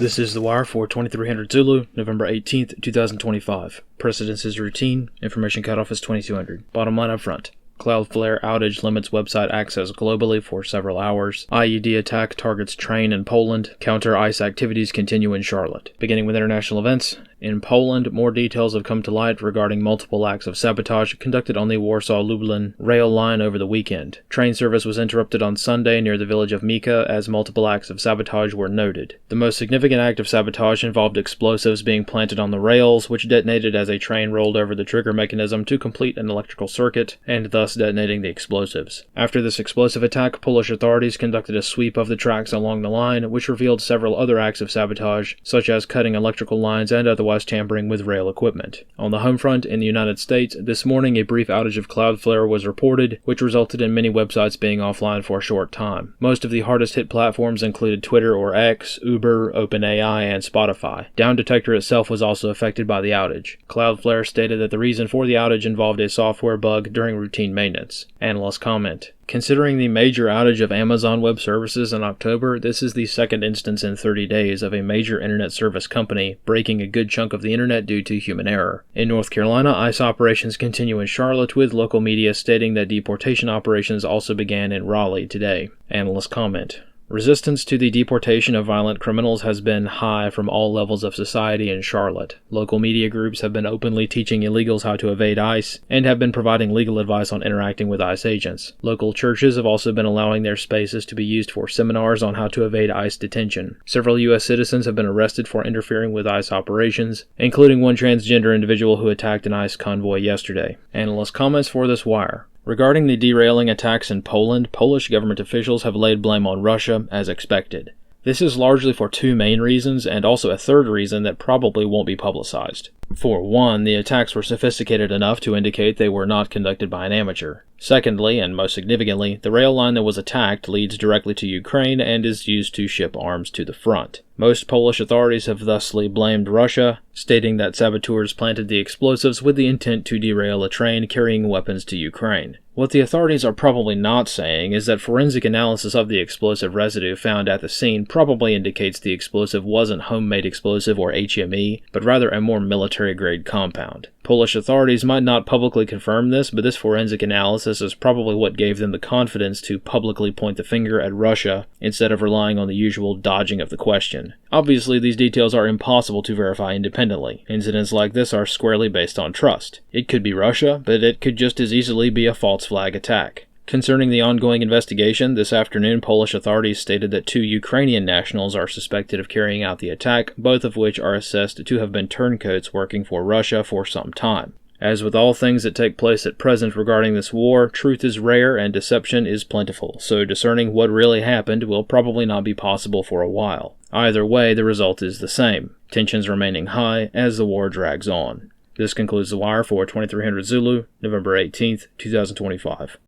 This is The Wire for 2300 Zulu, November 18th, 2025. Precedence is routine. Information cutoff is 2200. Bottom line up front. Cloudflare outage limits website access globally for several hours. IED attack targets train in Poland. Counter ICE activities continue in Charlotte. Beginning with international events. In Poland, more details have come to light regarding multiple acts of sabotage conducted on the Warsaw-Lublin rail line over the weekend. Train service was interrupted on Sunday near the village of Mika as multiple acts of sabotage were noted. The most significant act of sabotage involved explosives being planted on the rails, which detonated as a train rolled over the trigger mechanism to complete an electrical circuit, and thus detonating the explosives. After this explosive attack, Polish authorities conducted a sweep of the tracks along the line, which revealed several other acts of sabotage, such as cutting electrical lines and otherwise tampering with rail equipment. On the home front, in the United States, this morning a brief outage of Cloudflare was reported, which resulted in many websites being offline for a short time. Most of the hardest hit platforms included Twitter or X, Uber, OpenAI, and Spotify. Down Detector itself was also affected by the outage. Cloudflare stated that the reason for the outage involved a software bug during routine maintenance. Analysts comment. Considering the major outage of Amazon Web Services in October, this is the second instance in 30 days of a major internet service company breaking a good chunk of the internet due to human error. In North Carolina, ICE operations continue in Charlotte, with local media stating that deportation operations also began in Raleigh today. Analysts comment. Resistance to the deportation of violent criminals has been high from all levels of society in Charlotte. Local media groups have been openly teaching illegals how to evade ICE and have been providing legal advice on interacting with ICE agents. Local churches have also been allowing their spaces to be used for seminars on how to evade ICE detention. Several U.S. citizens have been arrested for interfering with ICE operations, including one transgender individual who attacked an ICE convoy yesterday. Analyst comments for this wire. Regarding the derailing attacks in Poland, Polish government officials have laid blame on Russia, as expected. This is largely for two main reasons, and also a third reason that probably won't be publicized. For one, the attacks were sophisticated enough to indicate they were not conducted by an amateur. Secondly, and most significantly, the rail line that was attacked leads directly to Ukraine and is used to ship arms to the front. Most Polish authorities have thusly blamed Russia, stating that saboteurs planted the explosives with the intent to derail a train carrying weapons to Ukraine. What the authorities are probably not saying is that forensic analysis of the explosive residue found at the scene probably indicates the explosive wasn't homemade explosive or HME, but rather a more military-grade compound. Polish authorities might not publicly confirm this, but this forensic analysis is probably what gave them the confidence to publicly point the finger at Russia instead of relying on the usual dodging of the question. Obviously, these details are impossible to verify independently. Incidents like this are squarely based on trust. It could be Russia, but it could just as easily be a false flag attack. Concerning the ongoing investigation, this afternoon Polish authorities stated that 2 Ukrainian nationals are suspected of carrying out the attack, both of which are assessed to have been turncoats working for Russia for some time. As with all things that take place at present regarding this war, truth is rare and deception is plentiful, so discerning what really happened will probably not be possible for a while. Either way, the result is the same, tensions remaining high as the war drags on. This concludes The Wire for 2300 Zulu, November 18th, 2025.